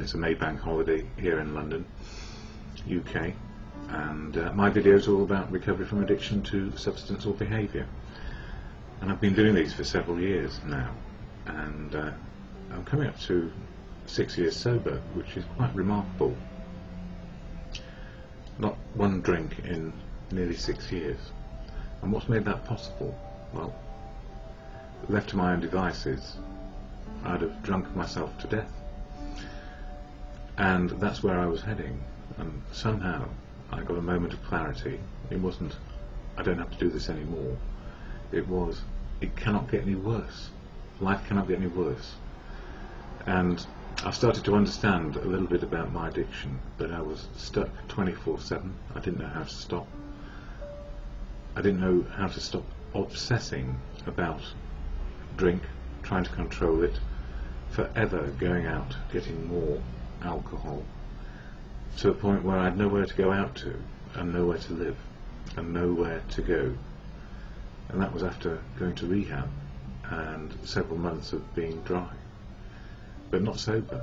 it's a May bank holiday here in London, UK, and my videos are all about recovery from addiction to substance or behaviour. And I've been doing these for several years now, and I'm coming up to 6 years sober, which is quite remarkable. Not one drink in nearly 6 years. And what's made that possible? Well, left to my own devices, I'd have drunk myself to death. And that's where I was heading, and somehow I got a moment of clarity. It wasn't, I don't have to do this anymore. It was, it cannot get any worse. Life cannot get any worse. And I started to understand a little bit about my addiction, but I was stuck 24/7. I didn't know how to stop. I didn't know how to stop obsessing about drink, trying to control it, forever going out, getting more alcohol, to a point where I had nowhere to go out to, and nowhere to live, and nowhere to go. And that was after going to rehab and several months of being dry, but not sober.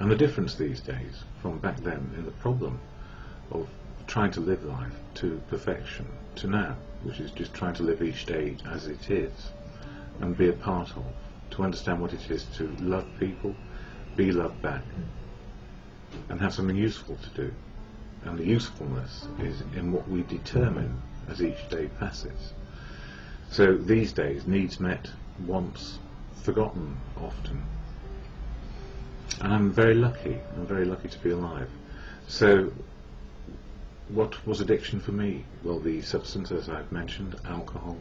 And the difference these days from back then in the problem of trying to live life to perfection to now, which is just trying to live each day as it is and be a part of, to understand what it is to love people, be loved back, and have something useful to do. And the usefulness is in what we determine as each day passes. So these days, needs met, wants forgotten often. And I'm very lucky to be alive. So what was addiction for me? Well, the substance, as I've mentioned, alcohol,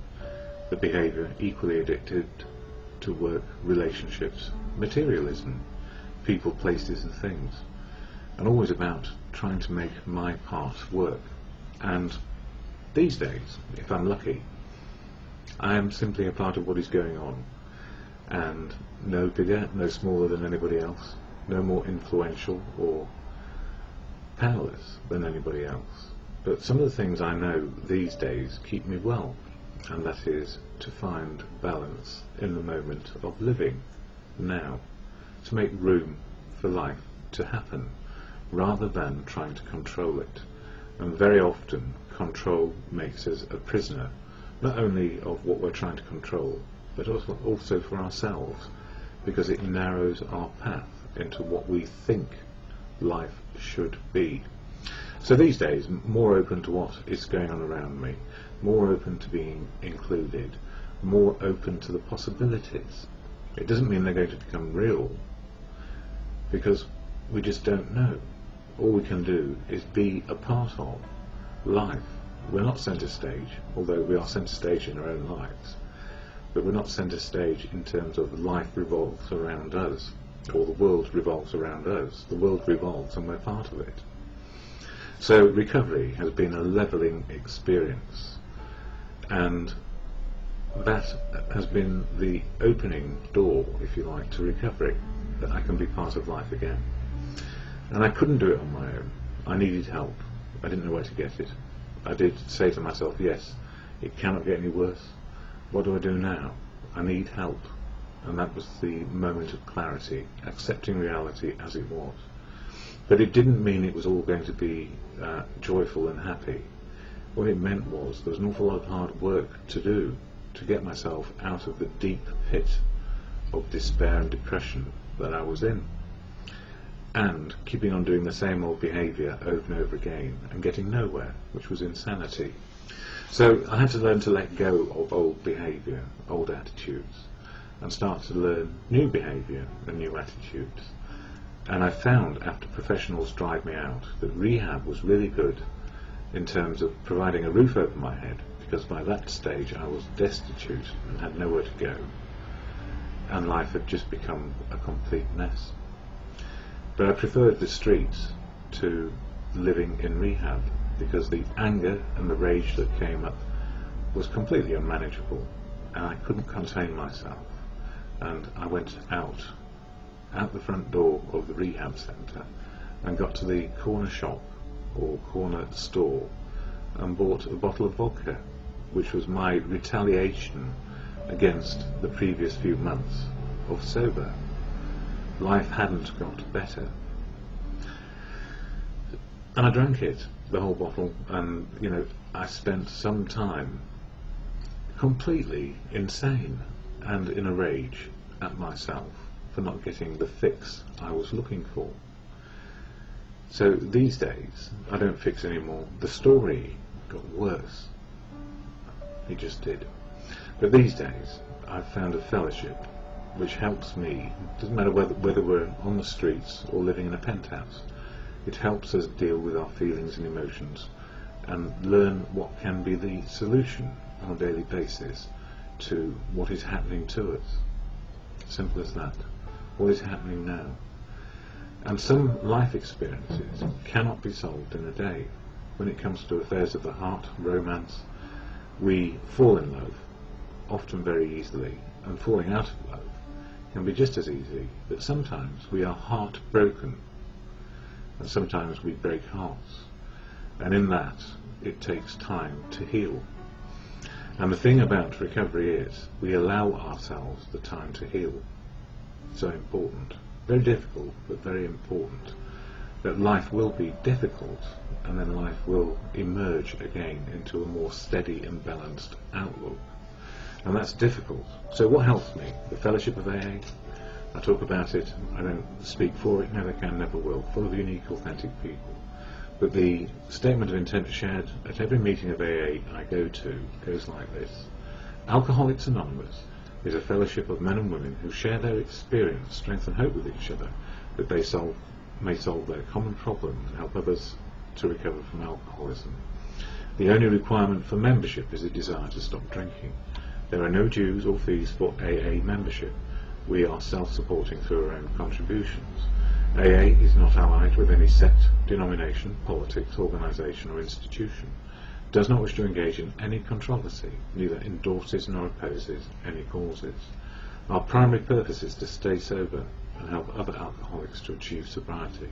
the behaviour, equally addicted to work, relationships, materialism, people, places and things, and always about trying to make my part work. And these days, if I'm lucky, I am simply a part of what is going on, and no bigger, no smaller than anybody else, no more influential or powerless than anybody else. But some of the things I know these days keep me well, and that is to find balance in the moment of living now, to make room for life to happen, rather than trying to control it. And very often control makes us a prisoner, not only of what we're trying to control, but also for ourselves, because it narrows our path into what we think life should be. So these days, more open to what is going on around me, more open to being included, more open to the possibilities. It doesn't mean they're going to become real, because we just don't know. All we can do is be a part of life. We're not centre stage, although we are centre stage in our own lives, but we're not centre stage in terms of life revolves around us, or the world revolves around us. The world revolves and we're part of it. So recovery has been a levelling experience, and that has been the opening door, if you like, to recovery, that I can be part of life again. And I couldn't do it on my own. I needed help. I didn't know where to get it. I did say to myself, yes, it cannot get any worse. What do I do now? I need help. And that was the moment of clarity, accepting reality as it was. But it didn't mean it was all going to be joyful and happy. What it meant was there was an awful lot of hard work to do to get myself out of the deep pit of despair and depression that I was in, and keeping on doing the same old behaviour over and over again and getting nowhere, which was insanity. So I had to learn to let go of old behaviour, old attitudes, and start to learn new behaviour and new attitudes. And I found, after professionals drive me out, that rehab was really good in terms of providing a roof over my head, because by that stage I was destitute and had nowhere to go, and life had just become a complete mess. But I preferred the streets to living in rehab, because the anger and the rage that came up was completely unmanageable, and I couldn't contain myself. And I went out the front door of the rehab centre and got to the corner shop or corner store and bought a bottle of vodka, which was my retaliation against the previous few months of sober. life hadn't got better. And I drank it, the whole bottle, and I spent some time completely insane and in a rage at myself for not getting the fix I was looking for. So these days I don't fix anymore. The story got worse. It just did. But these days I've found a fellowship which helps me. It doesn't matter whether we're on the streets or living in a penthouse. It helps us deal with our feelings and emotions and learn what can be the solution on a daily basis to what is happening to us. Simple as that. What is happening now? And some life experiences cannot be solved in a day. When it comes to affairs of the heart, romance, we fall in love, often very easily, and falling out of love can be just as easy, but sometimes we are heartbroken, and sometimes we break hearts, and in that it takes time to heal. And the thing about recovery is we allow ourselves the time to heal. So important, very difficult, but very important, that life will be difficult, and then life will emerge again into a more steady and balanced outlook. And that's difficult. So what helps me? The fellowship of AA. I talk about it, I don't speak for it, never can, never will, full of unique, authentic people. But the statement of intent shared at every meeting of AA I go to goes like this. Alcoholics Anonymous is a fellowship of men and women who share their experience, strength and hope with each other, that they may solve their common problems and help others to recover from alcoholism. The only requirement for membership is a desire to stop drinking. There are no dues or fees for AA membership. We are self-supporting through our own contributions. AA is not allied with any sect, denomination, politics, organisation or institution, does not wish to engage in any controversy, neither endorses nor opposes any causes. Our primary purpose is to stay sober and help other alcoholics to achieve sobriety.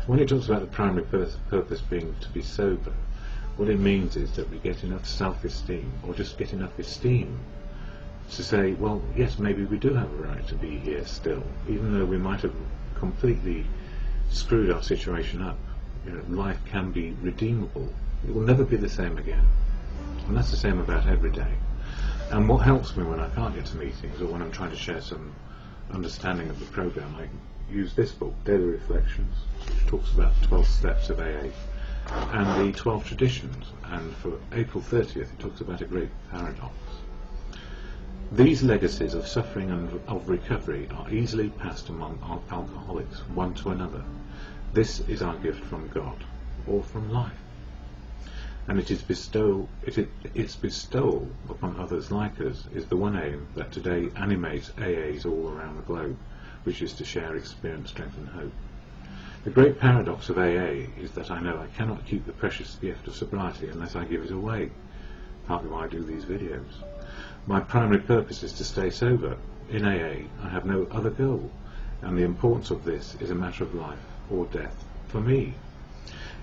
When it talks about the primary purpose being to be sober, what it means is that we get enough self-esteem, or just get enough esteem, to say, well, yes, maybe we do have a right to be here still, even though we might have completely screwed our situation up. Life can be redeemable. It will never be the same again. And that's the same about every day. And what helps me when I can't get to meetings, or when I'm trying to share some understanding of the program, I use this book, Daily Reflections, which talks about the 12 steps of AA, and the 12 traditions, and for April 30th it talks about a great paradox. These legacies of suffering and of recovery are easily passed among alcoholics, one to another. This is our gift from God, or from life. And its bestowal upon others like us is the one aim that today animates AAs all around the globe, which is to share experience, strength and hope. The great paradox of AA is that I know I cannot keep the precious gift of sobriety unless I give it away, partly why I do these videos. My primary purpose is to stay sober. In AA, I have no other goal, and the importance of this is a matter of life or death for me.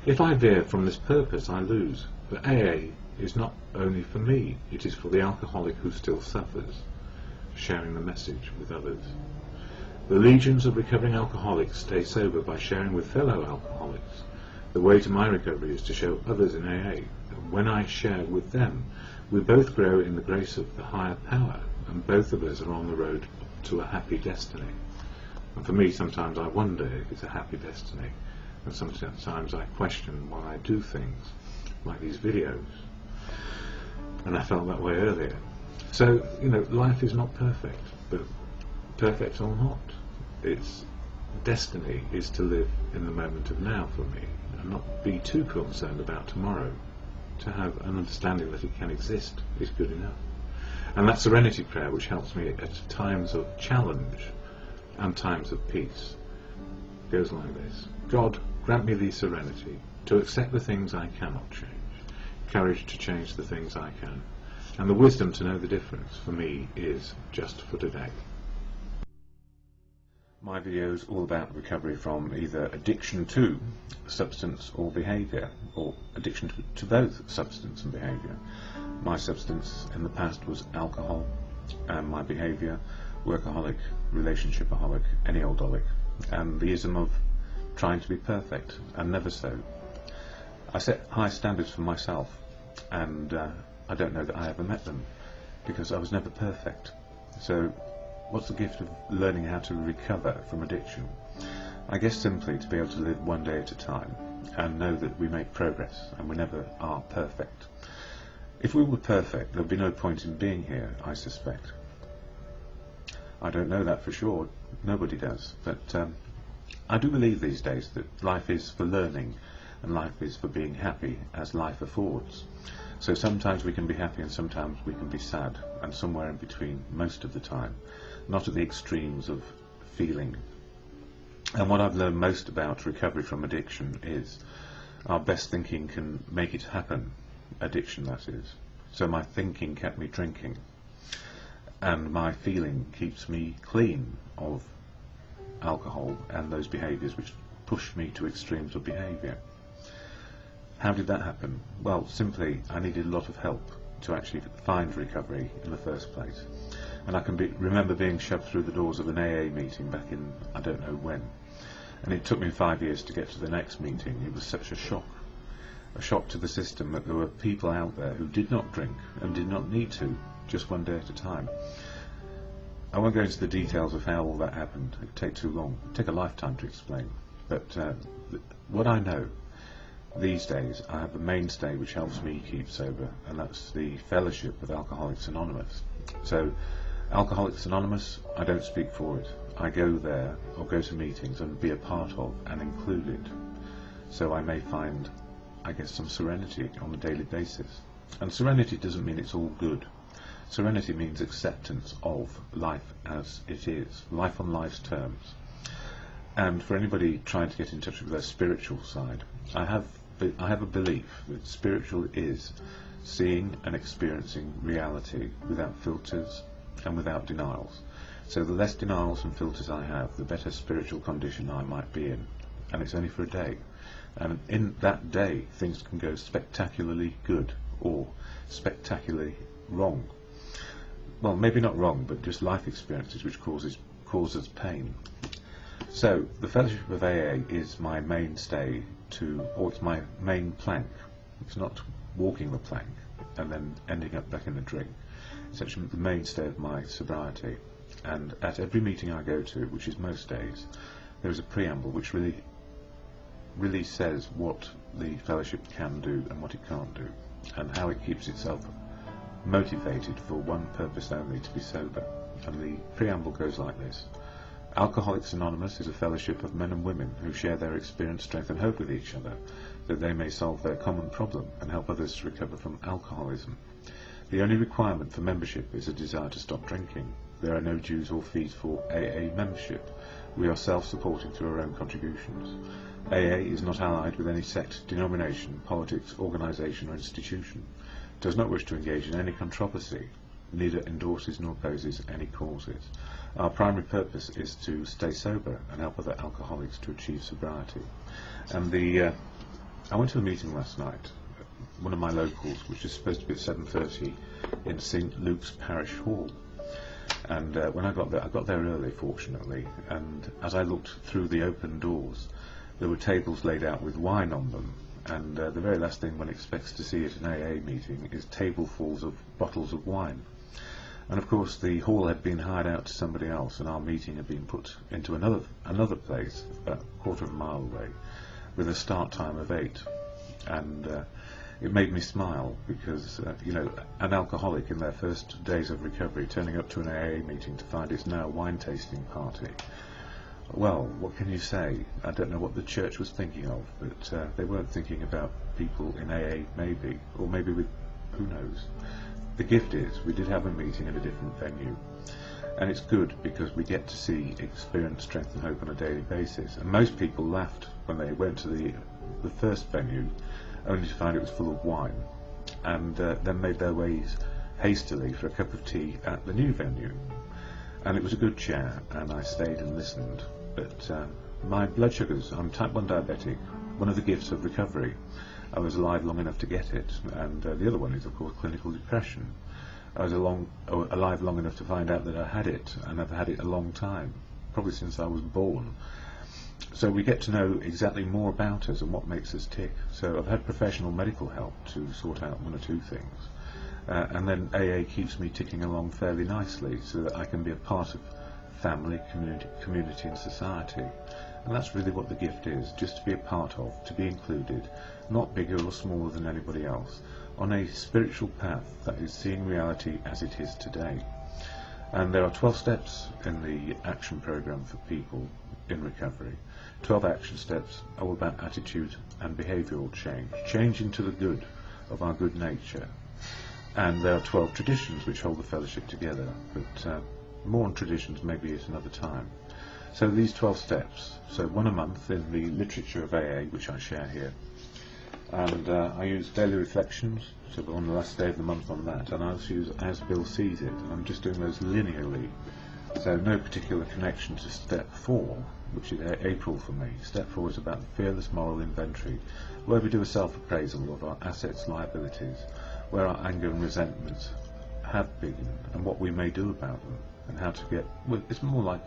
If I veer from this purpose, I lose. But AA is not only for me, it is for the alcoholic who still suffers, sharing the message with others. The legions of recovering alcoholics stay sober by sharing with fellow alcoholics. The way to my recovery is to show others in AA that when I share with them, we both grow in the grace of the higher power, and both of us are on the road to a happy destiny. And for me, sometimes I wonder if it's a happy destiny, and sometimes I question why I do things like these videos, and I felt that way earlier. So, life is not perfect, but perfect or not, its destiny is to live in the moment of now for me, and not be too concerned about tomorrow. To have an understanding that it can exist is good enough. And that serenity prayer, which helps me at times of challenge and times of peace, goes like this. God, grant me the serenity to accept the things I cannot change, courage to change the things I can, and the wisdom to know the difference for me is just for today. My video is all about recovery from either addiction to substance or behaviour, or addiction to both substance and behaviour. My substance in the past was alcohol, and my behaviour workaholic, relationshipaholic, any oldolic, and the ism of trying to be perfect, and never so. I set high standards for myself, and I don't know that I ever met them, because I was never perfect. So what's the gift of learning how to recover from addiction? I guess simply to be able to live one day at a time, and know that we make progress, and we never are perfect. If we were perfect, there would be no point in being here, I suspect. I don't know that for sure, nobody does, but I do believe these days that life is for learning, and life is for being happy as life affords. So sometimes we can be happy and sometimes we can be sad, and somewhere in between most of the time, not at the extremes of feeling. And what I've learned most about recovery from addiction is our best thinking can make it happen, addiction that is. So my thinking kept me drinking, and my feeling keeps me clean of alcohol and those behaviours which push me to extremes of behaviour. How did that happen? Well, simply I needed a lot of help to actually find recovery in the first place. And I can remember being shoved through the doors of an AA meeting back in I don't know when. And it took me 5 years to get to the next meeting. It was such a shock to the system that there were people out there who did not drink and did not need to, just one day at a time. I won't go into the details of how all that happened. It would take too long. It would take a lifetime to explain. But what I know these days, I have a mainstay which helps me keep sober, and that's the fellowship of Alcoholics Anonymous. So Alcoholics Anonymous, I don't speak for it. I go there or go to meetings and be a part of and include it, so I may find, I guess, some serenity on a daily basis. And serenity doesn't mean it's all good. Serenity means acceptance of life as it is, life on life's terms. And for anybody trying to get in touch with their spiritual side, I have a belief that spiritual is seeing and experiencing reality without filters and without denials. So the less denials and filters I have, the better spiritual condition I might be in. And it's only for a day. And in that day, things can go spectacularly good or spectacularly wrong. Well, maybe not wrong, but just life experiences which causes pain. So the fellowship of AA is my mainstay or it's my main plank. It's not walking the plank and then ending up back in the drink. It's actually the mainstay of my sobriety. And at every meeting I go to, which is most days, there is a preamble which really says what the fellowship can do and what it can't do, and how it keeps itself motivated for one purpose only, to be sober. And the preamble goes like this: Alcoholics Anonymous is a fellowship of men and women who share their experience, strength and hope with each other, that they may solve their common problem and help others to recover from alcoholism. The only requirement for membership is a desire to stop drinking. There are no dues or fees for AA membership. We are self-supporting through our own contributions. AA is not allied with any sect, denomination, politics, organisation or institution. Does not wish to engage in any controversy. Neither endorses nor opposes any causes. Our primary purpose is to stay sober and help other alcoholics to achieve sobriety. And I went to a meeting last night, one of my locals, which is supposed to be at 7:30 in St Luke's Parish Hall. And when I got there early, fortunately, and as I looked through the open doors, there were tables laid out with wine on them, and the very last thing one expects to see at an AA meeting is tablesfuls of bottles of wine. And of course the hall had been hired out to somebody else, and our meeting had been put into another place about a quarter of a mile away, with a start time of 8. And it made me smile, because an alcoholic in their first days of recovery turning up to an AA meeting to find it's now a wine tasting party. Well, what can you say? I don't know what the church was thinking of, but they weren't thinking about people in AA, maybe, or maybe with, who knows. The gift is, we did have a meeting in a different venue, and it's good because we get to see, experience strength and hope on a daily basis. And most people laughed when they went to the first venue, only to find it was full of wine, and then made their ways hastily for a cup of tea at the new venue. And it was a good chair, and I stayed and listened. But my blood sugars, I'm type 1 diabetic, one of the gifts of recovery. I was alive long enough to get it, and the other one is, of course, clinical depression. I was alive long enough to find out that I had it, and I've had it a long time, probably since I was born. So we get to know exactly more about us and what makes us tick. So I've had professional medical help to sort out one or two things, and then AA keeps me ticking along fairly nicely so that I can be a part of family, community and society. And that's really what the gift is, just to be a part of, to be included, not bigger or smaller than anybody else, on a spiritual path that is seeing reality as it is today. And there are 12 steps in the action program for people in recovery. 12 action steps all about attitude and behavioural change, change into the good of our good nature. And there are 12 traditions which hold the fellowship together, but more on traditions maybe at another time. So these 12 steps, so one a month in the literature of AA, which I share here, and I use daily reflections, so we're on the last day of the month on that, and I also use As Bill Sees It, and I'm just doing those linearly, so no particular connection to step 4, which is April for me. Step 4 is about the fearless moral inventory, where we do a self-appraisal of our assets, liabilities, where our anger and resentments have been, and what we may do about them, and how to get, well, it's more like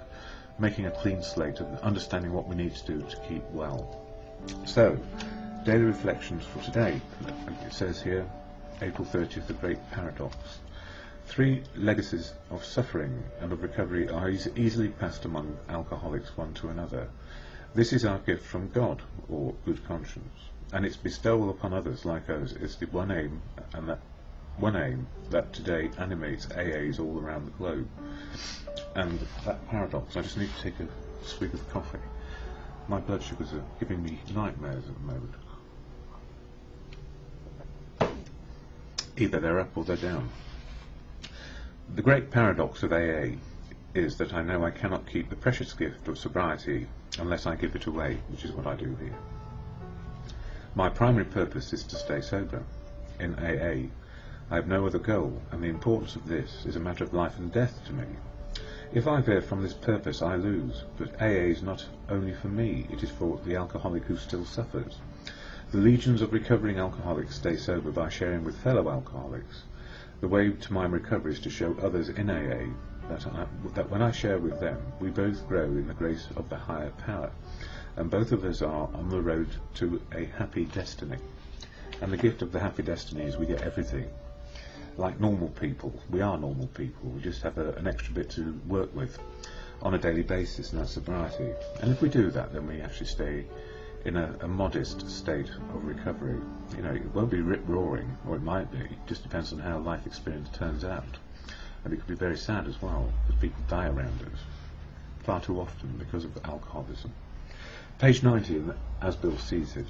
making a clean slate and understanding what we need to do to keep well. So, daily reflections for today. It says here, April 30th, the great paradox. 3 legacies of suffering and of recovery are easily passed among alcoholics one to another. This is our gift from God, or good conscience, and its bestowal upon others like us is the one aim, and that one aim that today animates AAs all around the globe. And that paradox, I just need to take a swig of coffee. My blood sugars are giving me nightmares at the moment. Either they're up or they're down. The great paradox of AA is that I know I cannot keep the precious gift of sobriety unless I give it away, which is what I do here. My primary purpose is to stay sober. In AA, I have no other goal, and the importance of this is a matter of life and death to me. If I veer from this purpose, I lose, but AA is not only for me, it is for the alcoholic who still suffers. The legions of recovering alcoholics stay sober by sharing with fellow alcoholics. The way to my recovery is to show others in AA that when I share with them, we both grow in the grace of the higher power, and both of us are on the road to a happy destiny. And the gift of the happy destiny is we get everything. Like normal people, we are normal people, we just have an extra bit to work with on a daily basis, and that's sobriety. And if we do that, then we actually stay in a modest state of recovery. You know, it won't be rip-roaring, or it might be, it just depends on how life experience turns out. And it could be very sad as well, because people die around us far too often because of alcoholism. Page 90, As Bill Sees It.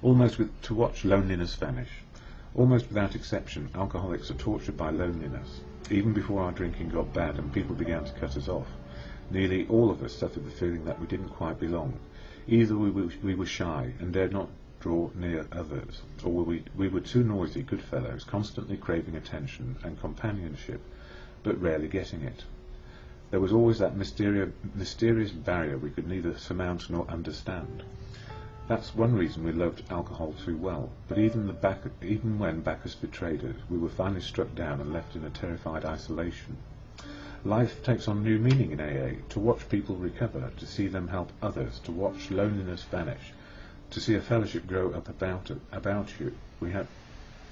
Almost to watch loneliness vanish. Almost without exception, alcoholics are tortured by loneliness. Even before our drinking got bad and people began to cut us off, nearly all of us suffered the feeling that we didn't quite belong. Either we were shy and dared not draw near others, or we were too noisy good fellows, constantly craving attention and companionship, but rarely getting it. There was always that mysterious barrier we could neither surmount nor understand. That's one reason we loved alcohol too well, but even when Bacchus betrayed us, we were finally struck down and left in a terrified isolation. Life takes on new meaning in AA, to watch people recover, to see them help others, to watch loneliness vanish, to see a fellowship grow up about you. We have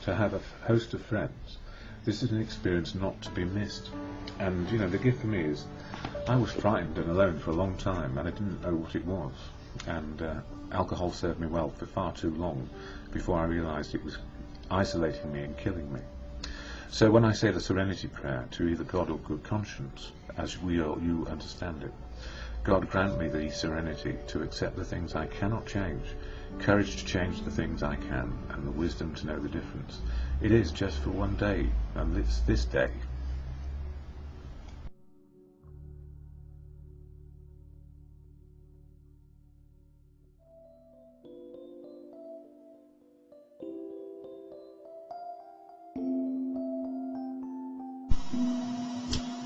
to have a host of friends. This is an experience not to be missed. And, you know, the gift for me is, I was frightened and alone for a long time, and I didn't know what it was. And alcohol served me well for far too long before I realised it was isolating me and killing me. So when I say the serenity prayer to either God or good conscience, as you understand it, God grant me the serenity to accept the things I cannot change, courage to change the things I can, and the wisdom to know the difference. It is just for one day, and it's this day.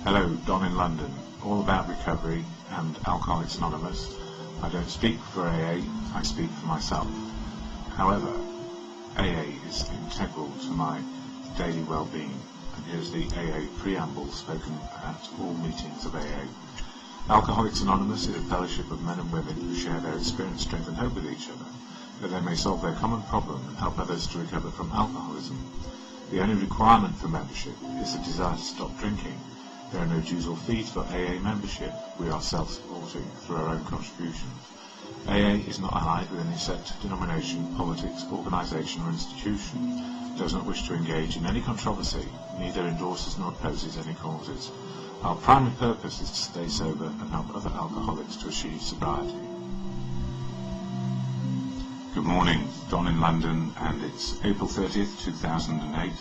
Hello, Don in London, all about recovery and Alcoholics Anonymous. I don't speak for AA, I speak for myself. However, AA is integral to my daily well-being. and here's the AA preamble spoken at all meetings of AA. Alcoholics Anonymous is a fellowship of men and women who share their experience, strength and hope with each other, that they may solve their common problem and help others to recover from alcoholism. The only requirement for membership is the desire to stop drinking. There are no dues or fees for AA membership. We are self-supporting through our own contributions. AA is not allied with any sect, denomination, politics, organisation or institution. Does not wish to engage in any controversy, neither endorses nor opposes any causes. Our primary purpose is to stay sober and help other alcoholics to achieve sobriety. Good morning, Don in London, and it's April 30th, 2008,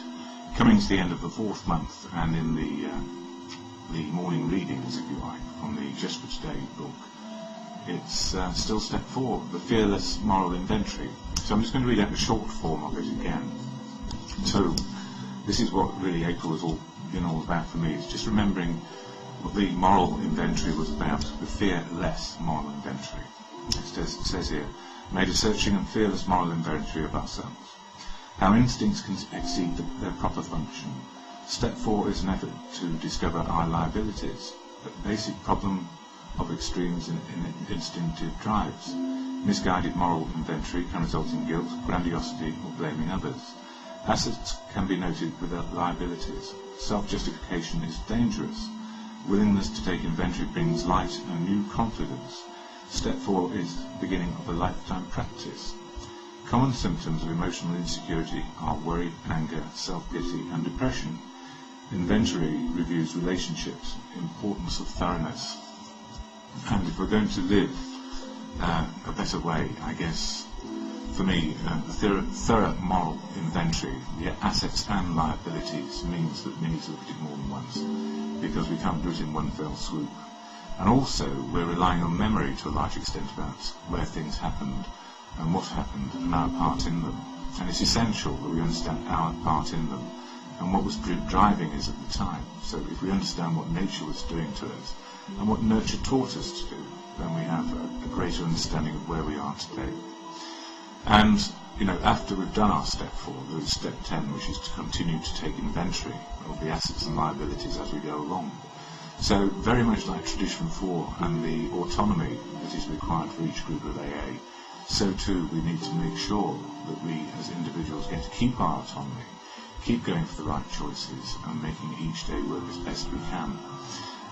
coming to the end of the 4th month, and in the morning readings, if you like, from the Just for Today book, it's still step 4, the fearless moral inventory. So I'm just going to read out the short form of it again. So this is what really April has been all about for me. It's just remembering what the moral inventory was about, the fearless moral inventory. It says here, made a searching and fearless moral inventory of ourselves. How instincts can exceed their proper function. Step 4 is an effort to discover our liabilities, the basic problem of extremes in instinctive drives. Misguided moral inventory can result in guilt, grandiosity or blaming others. Assets can be noted without liabilities. Self-justification is dangerous. Willingness to take inventory brings light and new confidence. Step 4 is the beginning of a lifetime practice. Common symptoms of emotional insecurity are worry, anger, self-pity and depression. Inventory reviews relationships, importance of thoroughness. And if we're going to live a better way, I guess, for me, a thorough moral inventory, the assets and liabilities, means that we need to look at it more than once, because we can't do it in one fell swoop. And also, we're relying on memory to a large extent about where things happened and what happened and our part in them. And it's essential that we understand our part in them and what was driving us at the time. So if we understand what nature was doing to us and what nurture taught us to do, then we have a greater understanding of where we are today. And, after we've done our step 4, there is step 10, which is to continue to take inventory of the assets and liabilities as we go along. So, very much like Tradition 4 and the autonomy that is required for each group of AA, so too we need to make sure that we as individuals get to keep our autonomy, keep going for the right choices and making each day work as best we can.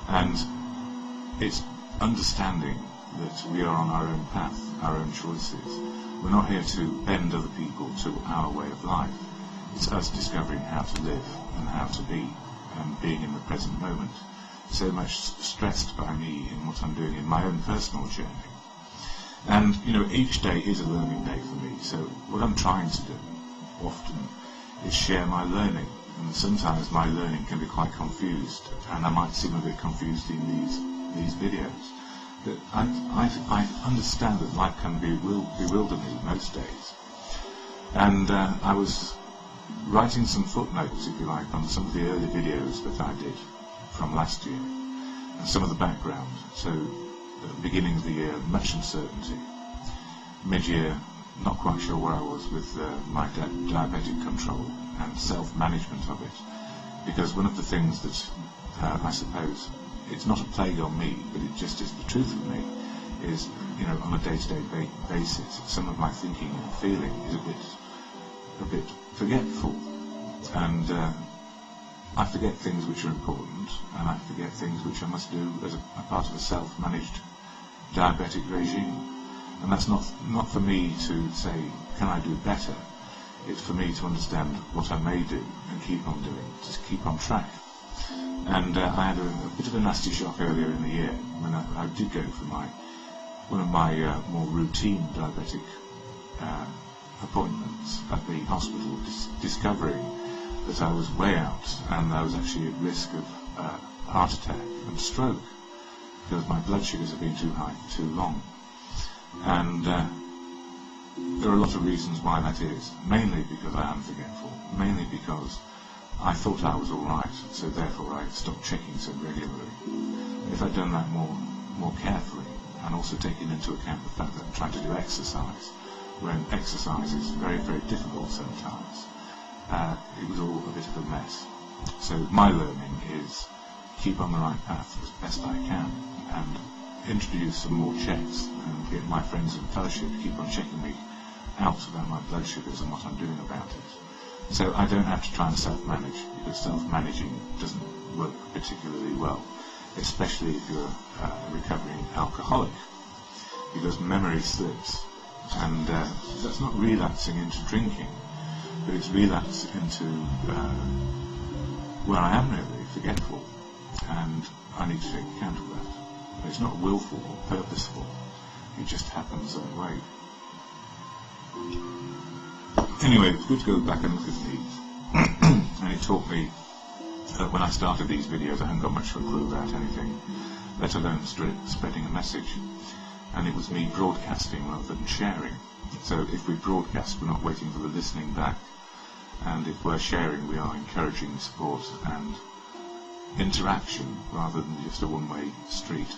And it's understanding that we are on our own path, our own choices. We're not here to bend other people to our way of life. It's us discovering how to live and how to be, and being in the present moment. So much stressed by me in what I'm doing in my own personal journey. And, each day is a learning day for me. So what I'm trying to do often is share my learning. And sometimes my learning can be quite confused, and I might seem a bit confused in these videos. But I understand that life can bewilder me most days. And I was writing some footnotes, if you like, on some of the early videos that I did from last year, and some of the background. So, at the beginning of the year, much uncertainty. Mid-year, not quite sure where I was with my diabetic control and self-management of it. Because one of the things that I suppose, it's not a plague on me, but it just is the truth of me, is, on a day-to-day basis, some of my thinking and feeling is a bit forgetful. And I forget things which are important, and I forget things which I must do as a part of a self-managed diabetic regime. And that's not for me to say, can I do better? It's for me to understand what I may do and keep on doing, to keep on track. And I had a bit of a nasty shock earlier in the year when I did go for one of my more routine diabetic appointments at the hospital, discovering that I was way out and I was actually at risk of heart attack and stroke because my blood sugars have been too high for too long. And there are a lot of reasons why that is, mainly because I am forgetful, mainly because I thought I was alright, so therefore I stopped checking so regularly. And if I'd done that more carefully, and also taking into account the fact that I'm trying to do exercise, when exercise is very, very difficult sometimes, it was all a bit of a mess. So my learning is keep on the right path as best I can, and introduce some more checks, and get my friends in fellowship to keep on checking me out about my blood sugars and what I'm doing about it. So I don't have to try and self-manage, because self-managing doesn't work particularly well, especially if you're a recovering alcoholic, because memory slips, and that's not relapsing into drinking, but it's relapse into where I am really forgetful, and I need to take account of that. It's not willful or purposeful, it just happens that way. Anyway, it's good to go back and look at these. And it taught me that when I started these videos I hadn't got much of a clue about anything, let alone spreading a message. And it was me broadcasting rather than sharing. So if we broadcast, we're not waiting for the listening back. And if we're sharing, we are encouraging support and interaction rather than just a one-way street.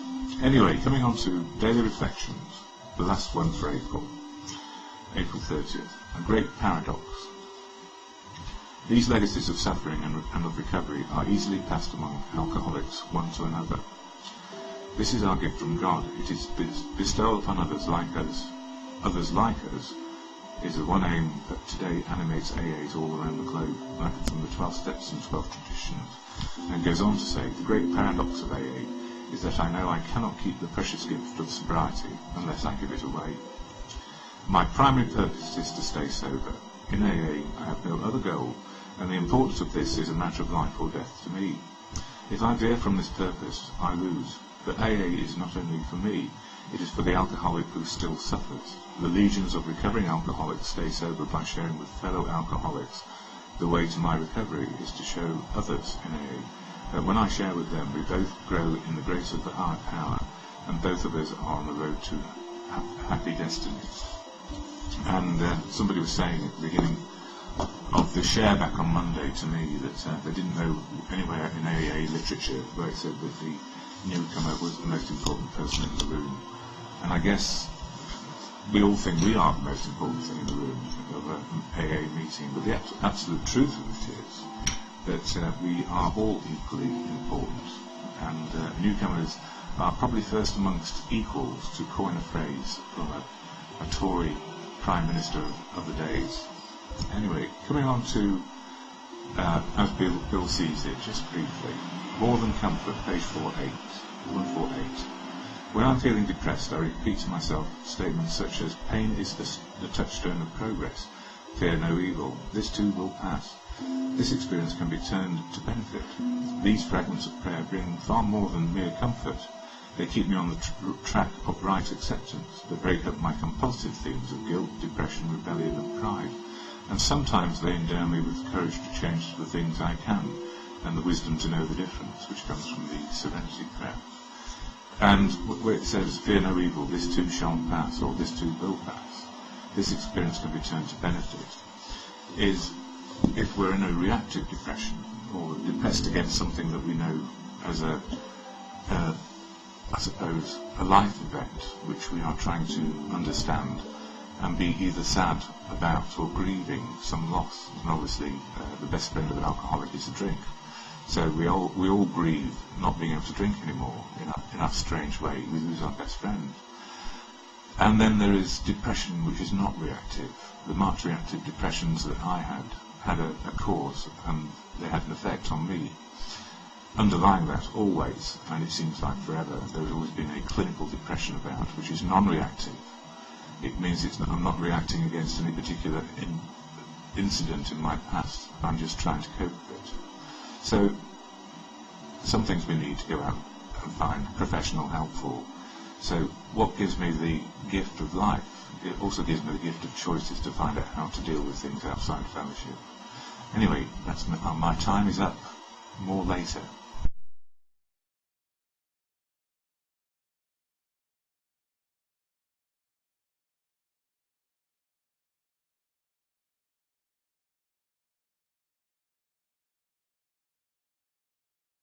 Anyway, coming on to daily reflections, the last one for April 30th, a great paradox. These legacies of suffering and of recovery are easily passed among alcoholics one to another. This is our gift from God. It is bestowed upon others like us. Others like us is the one aim that today animates AAs all around the globe, like from the 12 steps and 12 traditions, and goes on to say, the great paradox of AA is that I know I cannot keep the precious gift of sobriety unless I give it away. My primary purpose is to stay sober. In AA I have no other goal, and the importance of this is a matter of life or death to me. If I veer from this purpose, I lose. But AA is not only for me, it is for the alcoholic who still suffers. The legions of recovering alcoholics stay sober by sharing with fellow alcoholics. The way to my recovery is to show others in AA that when I share with them, we both grow in the grace of the higher power, and both of us are on the road to happy destinies. And somebody was saying at the beginning of the share back on Monday to me that they didn't know anywhere in AA literature where it said that the newcomer was the most important person in the room. And I guess we all think we are the most important thing in the room of an AA meeting, but the absolute truth of it is that we are all equally important, and newcomers are probably first amongst equals, to coin a phrase from a Tory Prime Minister of the days. Anyway, coming on to, as Bill sees it, just briefly, More Than Comfort, page 148. When I'm feeling depressed, I repeat to myself statements such as, pain is the touchstone of progress, fear no evil, this too will pass. This experience can be turned to benefit. These fragments of prayer bring far more than mere comfort. They keep me on the track of right acceptance. They break up my compulsive themes of guilt, depression, rebellion and pride. And sometimes they endow me with courage to change the things I can, and the wisdom to know the difference, which comes from the Serenity Prayer. And where it says, fear no evil, this too shall pass, or this too will pass, this experience can be turned to benefit, is if we're in a reactive depression, or depressed against something that we know as I suppose, a life event, which we are trying to understand and be either sad about or grieving some loss. And obviously, the best friend of an alcoholic is a drink. So we all grieve not being able to drink anymore in a strange way. We lose our best friend. And then there is depression, which is not reactive. The marked reactive depressions that I had a cause, and they had an effect on me. Underlying that, always, and it seems like forever, there has always been a clinical depression about, which is non-reactive. It means I'm not reacting against any particular incident in my past. I'm just trying to cope with it. So, some things we need to go out and find professional help for. So, what gives me the gift of life? It also gives me the gift of choices to find out how to deal with things outside fellowship. Anyway, my time is up. More later.